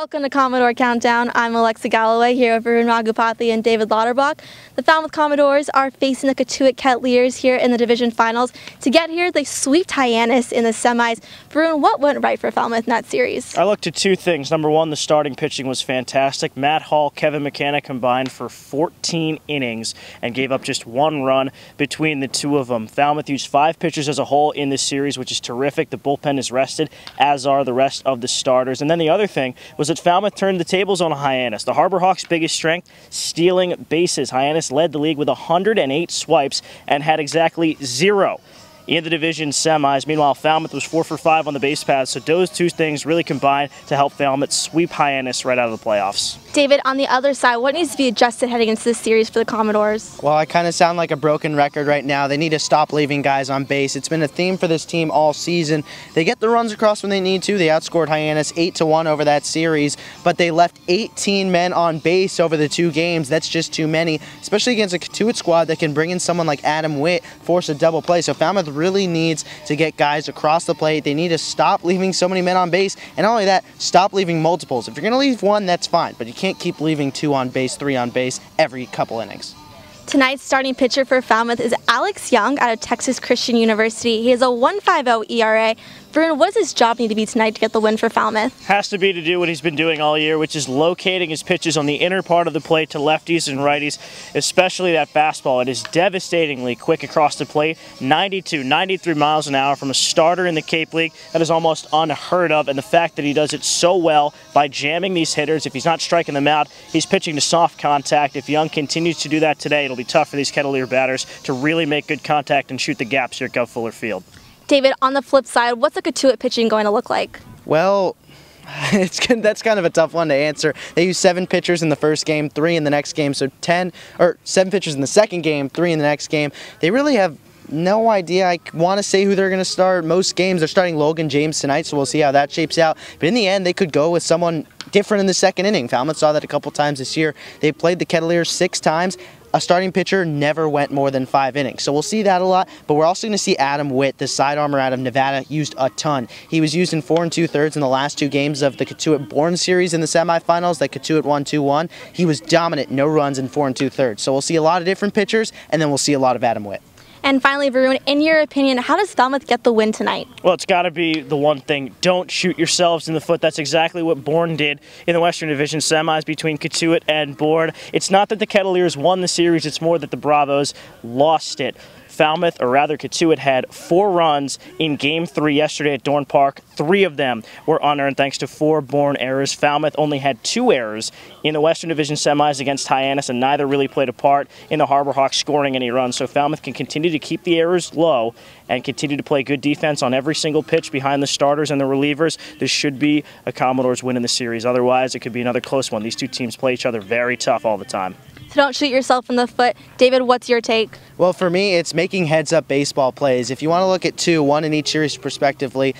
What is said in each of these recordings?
Welcome to Commodore Countdown. I'm Alexa Galloway here with Varun, Raghupathi and David Lauterbach. The Falmouth Commodores are facing the Cotuit Kettleers here in the division finals. To get here, they sweeped Hyannis in the semis. Varun, what went right for Falmouth in that series? I looked at two things. Number one, the starting pitching was fantastic. Matt Hall, Kevin McKenna combined for 14 innings and gave up just one run between the two of them. Falmouth used 5 pitchers as a whole in this series, which is terrific. The bullpen is rested, as are the rest of the starters. And then the other thing was that Falmouth turned the tables on Hyannis. The Harbor Hawks' biggest strength, stealing bases. Hyannis led the league with 108 swipes and had exactly 0 in the division semis. Meanwhile, Falmouth was 4 for 5 on the base paths, so those two things really combined to help Falmouth sweep Hyannis right out of the playoffs. David, on the other side, what needs to be adjusted heading into this series for the Commodores? Well, I kind of sound like a broken record right now. They need to stop leaving guys on base. It's been a theme for this team all season. They get the runs across when they need to. They outscored Hyannis 8-1 over that series, but they left 18 men on base over the 2 games. That's just too many, especially against a Cotuit squad that can bring in someone like Adam Witt, force a double play. So Falmouth really needs to get guys across the plate. They need to stop leaving so many men on base, and not only that, stop leaving multiples. If you're going to leave 1, that's fine, but you can't keep leaving 2 on base, 3 on base every couple innings. Tonight's starting pitcher for Falmouth is Alex Young out of Texas Christian University. He has a 1.50 ERA. Varun, what does his job need to be tonight to get the win for Falmouth? Has to be to do what he's been doing all year, which is locating his pitches on the inner part of the plate to lefties and righties, especially that fastball. It is devastatingly quick across the plate, 92, 93 miles an hour from a starter in the Cape League. That is almost unheard of, and the fact that he does it so well by jamming these hitters, if he's not striking them out, he's pitching to soft contact. If Young continues to do that today, it'll be tough for these Kettleer batters to really make good contact and shoot the gaps here at Gov Fuller Field. David, on the flip side, what's the Cotuit pitching going to look like? Well, that's kind of a tough one to answer. They used 7 pitchers in the first game, 3 in the next game, so 7 pitchers in the second game, 3 in the next game. They really have no idea. I want to say who they're going to start. Most games they're starting Logan James tonight, so we'll see how that shapes out. But in the end, they could go with someone different in the second inning. Falmouth saw that a couple times this year. They played the Kettleers 6 times. A starting pitcher never went more than 5 innings. So we'll see that a lot, but we're also going to see Adam Witt, the sidearmer out of Nevada, used a ton. He was used in 4 2/3 in the last 2 games of the Cotuit-Bourne series in the semifinals that Cotuit won 2-1. He was dominant, no runs in 4 2/3. So we'll see a lot of different pitchers, and then we'll see a lot of Adam Witt. And finally, Varun, in your opinion, how does Falmouth get the win tonight? Well, it's got to be the one thing. Don't shoot yourselves in the foot. That's exactly what Bourne did in the Western Division semis between Cotuit and Bourne. It's not that the Kettleers won the series. It's more that the Bravos lost it. Falmouth, or rather Cotuit, had 4 runs in Game 3 yesterday at Dorn Park. 3 of them were unearned thanks to 4 Bourne errors. Falmouth only had 2 errors in the Western Division semis against Hyannis, and neither really played a part in the Harbor Hawks scoring any runs. So Falmouth can continue to keep the errors low and continue to play good defense on every single pitch behind the starters and the relievers. This should be a Commodores win in the series. Otherwise, it could be another close one. These two teams play each other very tough all the time. So don't shoot yourself in the foot. David, what's your take? Well, for me, it's making heads-up baseball plays. If you want to look at 2, 1 in each series prospectively,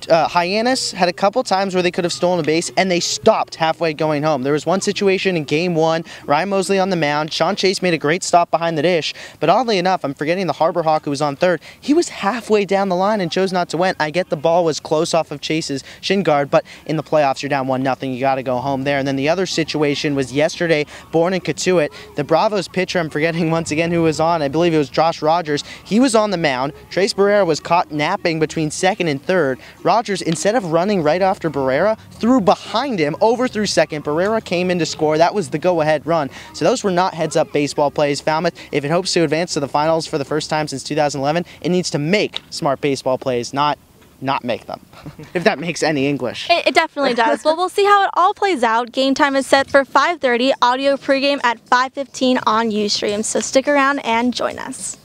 Hyannis had a couple times where they could have stolen a base, and they stopped halfway going home. There was one situation in Game 1, Ryan Mosley on the mound. Sean Chase made a great stop behind the dish, but oddly enough, I'm forgetting the Harbor Hawk who was on third. He was halfway down the line and chose not to win. I get the ball was close off of Chase's shin guard, but in the playoffs, you're down 1-0. You got to go home there. And then the other situation was yesterday, Bourne and Cotuit. The Bravos pitcher, I'm forgetting once again who was on. I believe it was Josh Rogers. He was on the mound. Trace Barrera was caught napping between second and third. Rogers, instead of running right after Barrera, threw behind him, overthrew second. Barrera came in to score. That was the go-ahead run. So those were not heads-up baseball plays. Falmouth, if it hopes to advance to the finals for the first time since 2011, it needs to make smart baseball plays, not make them, if that makes any English. It definitely does. Well, we'll see how it all plays out. Game time is set for 5:30, audio pregame at 5:15 on Ustream. So stick around and join us.